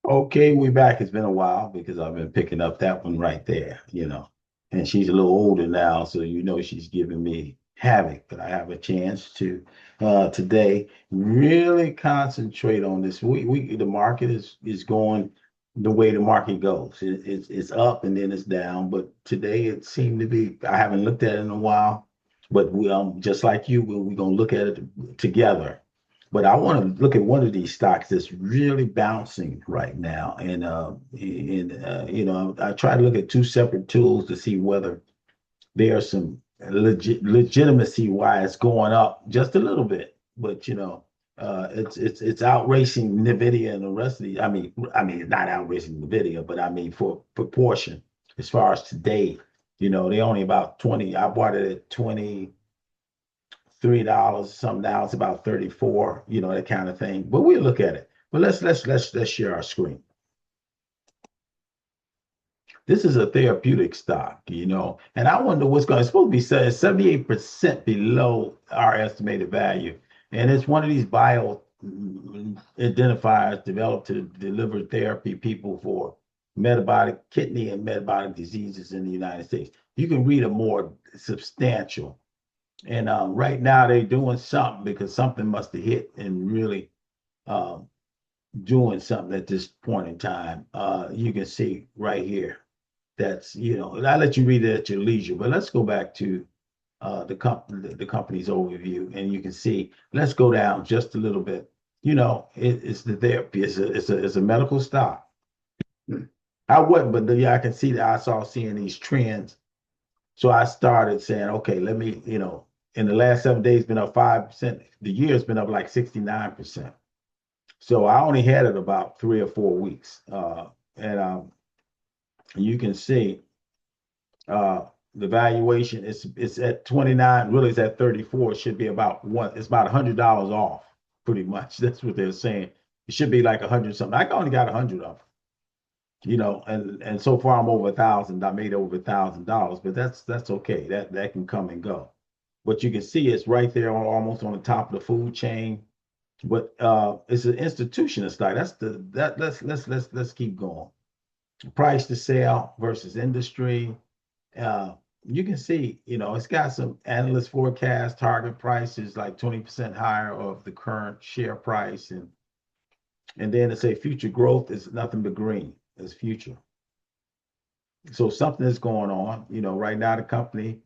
Okay, we back. It's been a while because I've been picking up that one right there, and she's a little older now, so she's giving me havoc. But I have a chance to today really concentrate on this. The market is going the way the market goes. It's up and then it's down, but today it seemed to be. I haven't looked at it in a while, but we just like you, we're gonna look at it together. But I want to look at one of these stocks that's really bouncing right now. I try to look at two separate tools to see whether there's some legitimacy why it's going up just a little bit. But it's outracing Nvidia and the rest of the. I mean, not outracing Nvidia, but I mean for proportion as far as today. They only about 20. I bought it at 23 dollars something. Now it's about 34, that kind of thing. But we'll look at it. But let's share our screen. This is a therapeutic stock, and I wonder what's going. It's supposed to be 78% below our estimated value, and it's one of these bio identifiers developed to deliver therapy people for metabolic kidney and metabolic diseases in the United States. You can read a more substantial. And right now they're doing something because something must have hit and really um, doing something at this point in time. You can see right here. I'll let you read it at your leisure, but let's go back to the company's overview, and you can see. Let's go down just a little bit. It's the therapy. It's a medical stock. I wasn't, but yeah, I can see that I saw seeing these trends. So I started saying, okay, let me, in the last 7 days, been up 5%. The year's been up like 69%. So I only had it about 3 or 4 weeks. And you can see the valuation it's at 29, really it's at 34. It should be about it's about $100 off, pretty much. That's what they're saying. It should be like 100 something. I only got 100 of them, and so far I'm over 1,000. I made over $1,000, but that's okay. That can come and go. But you can see it's right there almost on the top of the food chain. But it's an institutional stock. Let's keep going. Price to sale versus industry. Uh, you can see, it's got some analyst forecast target prices like 20% higher of the current share price, and then it's a future growth is nothing but green. It's future. So something is going on. Right now the company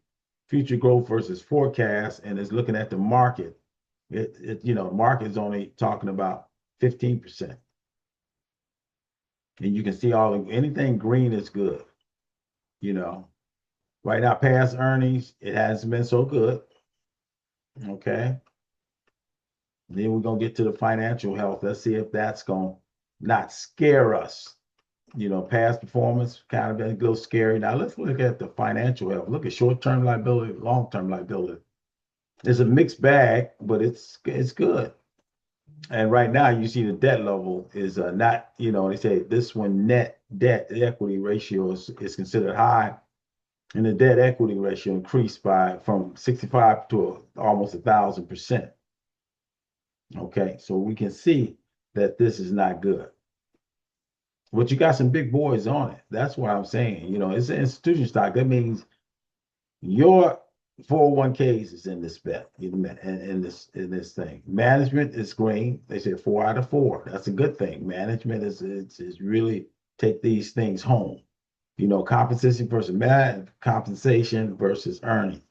future growth versus forecast, and is looking at the market. The market is only talking about 15%. And you can see anything green is good. You know, right now, past earnings, it hasn't been so good. Okay. Then we're gonna get to the financial health. Let's see if that's gonna not scare us. Past performance kind of been a little scary. Now let's look at the financial health. Look at short-term liability, long-term liability. It's a mixed bag, but it's good. And right now, you see the debt level is not. They say this one net debt equity ratio is considered high, and the debt equity ratio increased by from 65 to almost 1,000%. Okay, so we can see that this is not good. But you got some big boys on it. That's what I'm saying. It's an institution stock. That means your 401ks is in this bet, in this thing. Management is green. They say 4 out of 4. That's a good thing. Management is really take these things home. Compensation versus earning.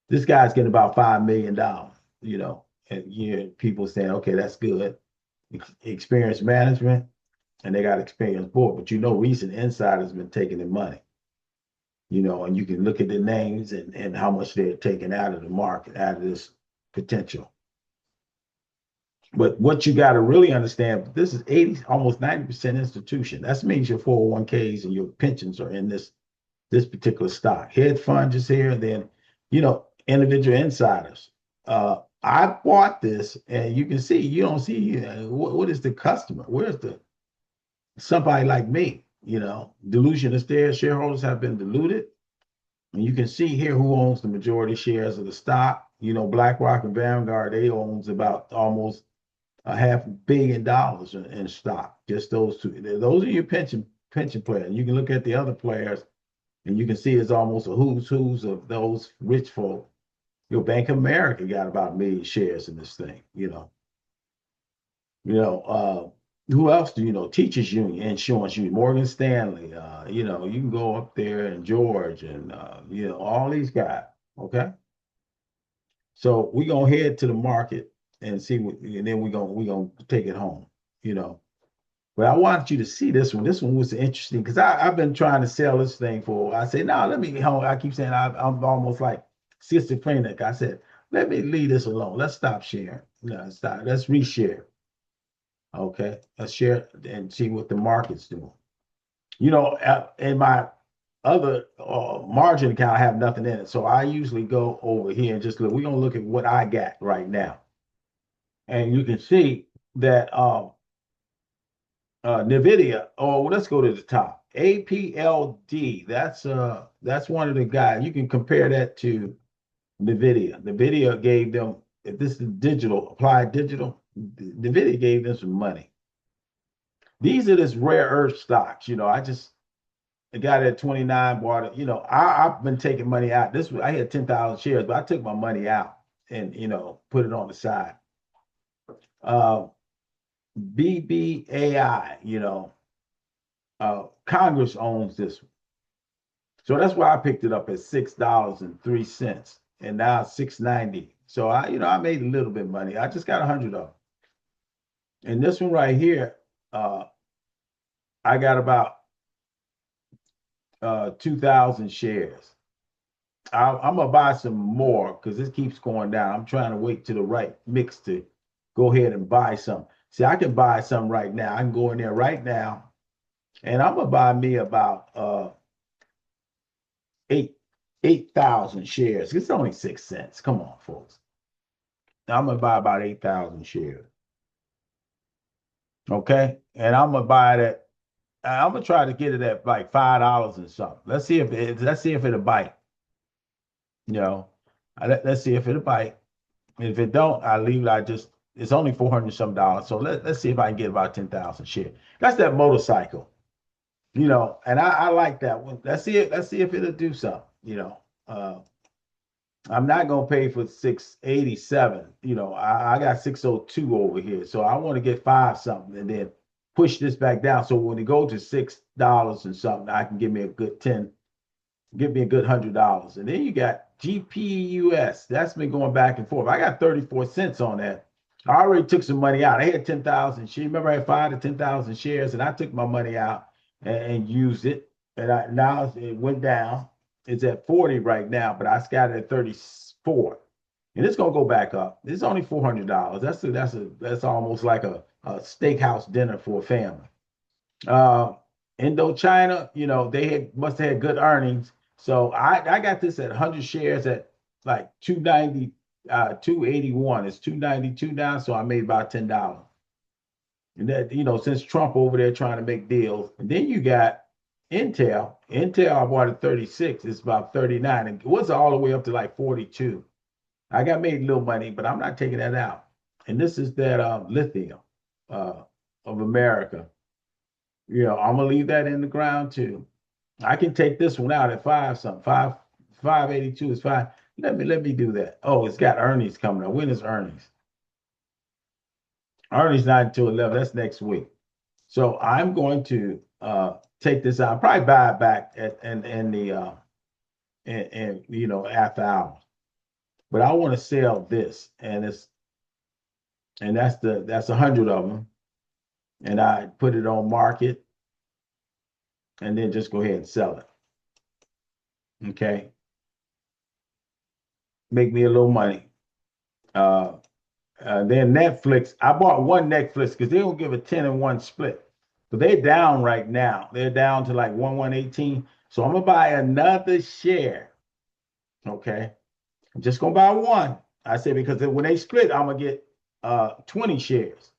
This guy's getting about $5 million. And people saying, okay, that's good. Experienced management, and they got experienced board. But recent insiders been taking the money. And you can look at the names and how much they're taking out of the market, out of this potential. But what you got to really understand, this is 80, almost 90% institution. That means your 401ks and your pensions are in this particular stock. Hedge funds is here, and then, individual insiders. I bought this, and you can see, you don't see what is the customer? Where's somebody like me? Dilution is there. Shareholders have been diluted. And you can see here who owns the majority shares of the stock. BlackRock and Vanguard, they owns about almost $500 million in stock. Just those two. Those are your pension players. You can look at the other players, and you can see it's almost a who's of those rich folk. Bank of America got about 1 million shares in this thing. Who else do you know? Teachers Union, Insurance Union, Morgan Stanley. You can go up there and George and all these guys. Okay. So we're gonna head to the market and see what, and then we're gonna take it home, you know. But I want you to see this one. This one was interesting because I've been trying to sell this thing for. I say, no, let me get home. I keep saying I'm almost like schizophrenic. I said, let me leave this alone. Let's stop sharing. No, stop. Let's reshare. Okay, let's share and see what the market's doing. In my other margin account, I have nothing in it, so I usually go over here and just look. We're gonna look at what I got right now, and you can see that Nvidia. Oh, let's go to the top. APLD. That's one of the guys. You can compare that to Nvidia. Nvidia gave them. If this is digital, applied digital, Nvidia gave them some money. These are this rare earth stocks. I got it at 29, bought it. I've been taking money out. I had 10,000 shares, but I took my money out and put it on the side. Uh, BBAI, Congress owns this one. So that's why I picked it up at $6.03, and now it's 6.90. So I made a little bit of money. I just got 100 of them. And this one right here, I got about 2,000 shares. I'm gonna buy some more because this keeps going down. I'm trying to wait to the right mix to go ahead and buy some. See, I can buy some right now. I can go in there right now, and I'm gonna buy me about 8,000 shares. It's only 6 cents. Come on, folks. I'm gonna buy about 8,000 shares. Okay, and I'm gonna buy it at. I'm gonna try to get it at like $5 and something. Let's see if it'll bite. You know, let's see if it'll bite. If it don't, I leave it. It's only 400 some dollars. So let's see if I can get about 10,000 shares. That's that motorcycle, and I like that one. Let's see it. Let's see if it'll do something. I'm not gonna pay for 687. I got 602 over here. So I want to get five something and then push this back down. So when it goes to $6 and something, I can give me a good 10, give me a good $100. And then you got GPUS. That's been going back and forth. I got 34 cents on that. I already took some money out. I had 10,000 shares. Remember, I had 5 to 10,000 shares, and I took my money out and used it. And now it went down. It's at 40 right now, but I got it at 34. And it's gonna go back up. It's only $400. That's almost like a steakhouse dinner for a family. Uh, Indochina, must have had good earnings. So I got this at 100 shares at like 290, 281. It's 292 now, so I made about $10. And that, since Trump over there trying to make deals. And then you got Intel. Intel, I bought at 36. It's about 39. And it was all the way up to like 42. I got made a little money, but I'm not taking that out. And this is that lithium of America. I'm gonna leave that in the ground too. I can take this one out at 582 is fine. Let me do that. Oh, it's got earnings coming up. When is earnings? Earnings not until 11. That's next week. So I'm going to take this out. Probably buy it back in the after hours. But I want to sell this, and that's 100 of them, and I put it on market, and then just go ahead and sell it. Okay, make me a little money. Then Netflix, I bought one Netflix because they don't give a 10 and 1 split. But they're down right now. They're down to like 118. So I'm gonna buy another share. Okay. I'm just gonna buy one. I said because when they split, I'm gonna get 20 shares.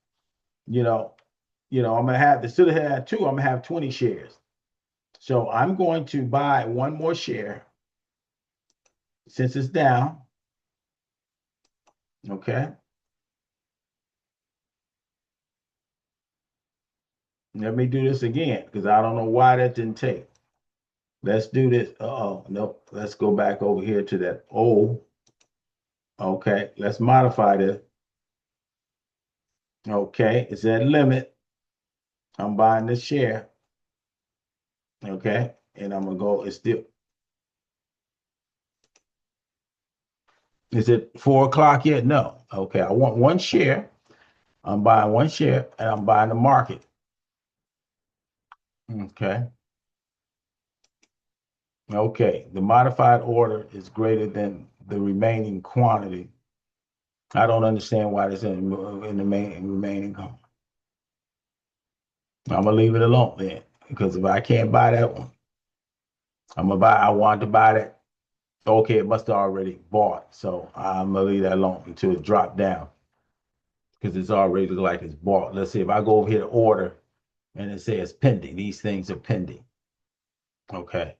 You know, I'm gonna have instead of have two, I'm gonna have 20 shares. So I'm going to buy one more share since it's down. Okay. Let me do this again because I don't know why that didn't take. Let's do this. Oh, nope. Let's go back over here to that O. Okay, let's modify this. Okay, it's at limit. I'm buying this share. Okay, and I'm gonna go. It's still. Is it 4 o'clock yet? No. Okay, I want one share. I'm buying one share, and I'm buying the market. Okay. Okay, the modified order is greater than the remaining quantity. I don't understand why it's in the main remaining. I'm gonna leave it alone then, because if I can't buy that one, I'm gonna buy. I want to buy that. Okay, it must have already bought, so I'm gonna leave that alone until it drop down, because it's already look like it's bought. Let's see if I go over here to order, and it says pending. These things are pending. Okay,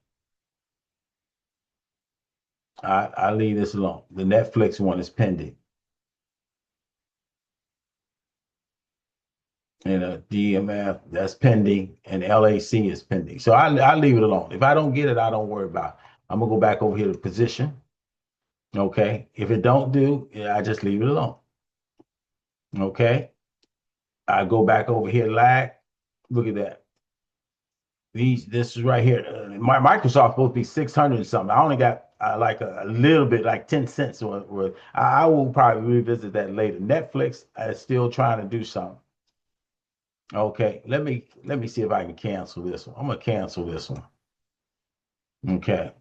I leave this alone. The Netflix one is pending. And a DMF that's pending, and LAC is pending. So I leave it alone. If I don't get it, I don't worry about it. I'm gonna go back over here to position. Okay. If it don't do, yeah, I just leave it alone. Okay. I go back over here, lag. Look at that. This is right here. My Microsoft supposed to be 600 and something. I only got like a little bit, like 10 cents. I will probably revisit that later. Netflix is still trying to do something. Okay, let me see if I can cancel this one. I'm gonna cancel this one. Okay,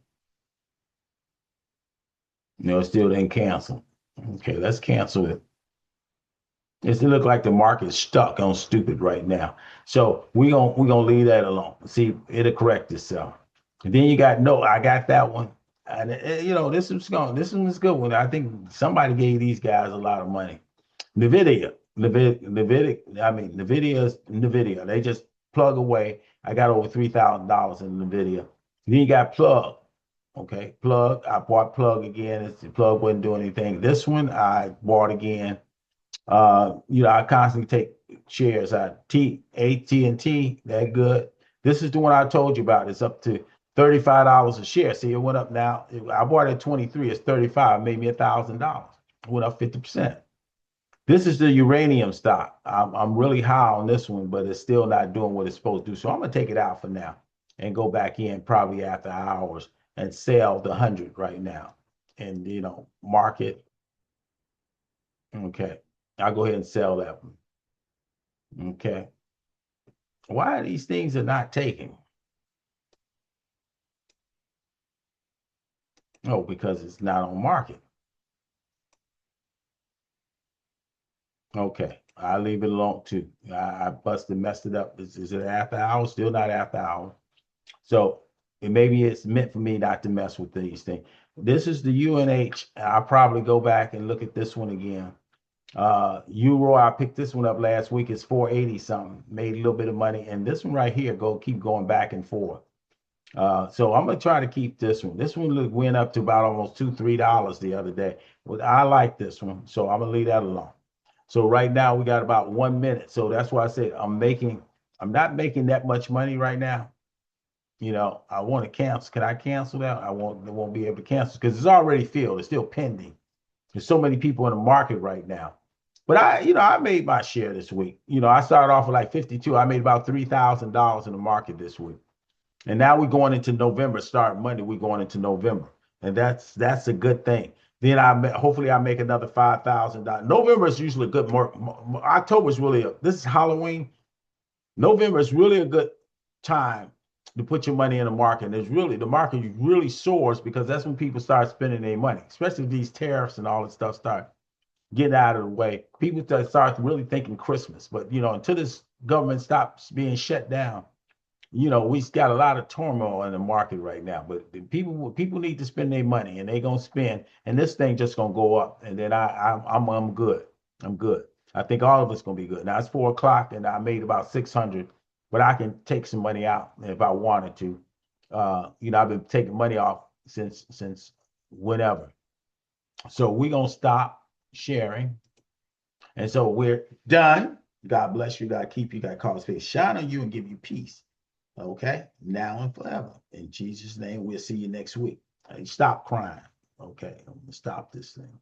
no, it still didn't cancel. Okay, let's cancel it. It look like the market's stuck on stupid right now. So we gonna leave that alone. See, it'll correct itself. And then you got no, I got that one. And this one is good one. I think somebody gave these guys a lot of money. Nvidia. They just plug away. I got over $3,000 in Nvidia. Then you got plug. Okay, plug. I bought plug again. The plug wasn't doing anything. This one I bought again. I constantly take shares out. AT&T, that good. This is the one I told you about. It's up to $35 a share. See, it went up now. I bought it at 23. It's 35. Made me $1,000. Went up 50%. This is the uranium stock. I'm really high on this one, but it's still not doing what it's supposed to do. So I'm gonna take it out for now and go back in probably after hours and sell the 100 right now. And market. Okay, I'll go ahead and sell that one. Okay. Why are these things are not taking? Oh, because it's not on market. Okay, I'll leave it alone too. I busted, messed it up. Is it after hours? Still not after hours. So maybe it's meant for me not to mess with these things. This is the UNH. I'll probably go back and look at this one again. Euro, I picked this one up last week. It's 480 something. Made a little bit of money. And this one right here, keep going back and forth. So I'm gonna try to keep this one. This one went up to about almost $2, $3 the other day. Well, I like this one, so I'm gonna leave that alone. So right now we got about 1 minute. So that's why I said I'm not making that much money right now. I want to cancel. Can I cancel that? I won't be able to cancel because it's already filled. It's still pending. There's so many people in the market right now. But I made my share this week. I started off with like 52. I made about $3,000 in the market this week. And now we're going into November. Starting Monday, we're going into November, and that's a good thing. Then hopefully I make another $5,000. November is usually a good mark. October is really this is Halloween. November is really a good time to put your money in the market. And the market really soars because that's when people start spending their money, especially these tariffs and all that stuff start getting out of the way. People start really thinking Christmas, but until this government stops being shut down, we got a lot of turmoil in the market right now, but people need to spend their money, and they gonna spend, and this thing just gonna go up, and then I'm good. I'm good. I think all of us gonna be good. Now it's 4 o'clock, and I made about 600, but I can take some money out if I wanted to. I've been taking money off since whenever. So we're gonna stop sharing, and so we're done. God bless you. God keep you. God cause his face shine on you and give you peace. Okay, now and forever. In Jesus' name, we'll see you next week. Hey, stop crying. Okay, I'm gonna stop this thing.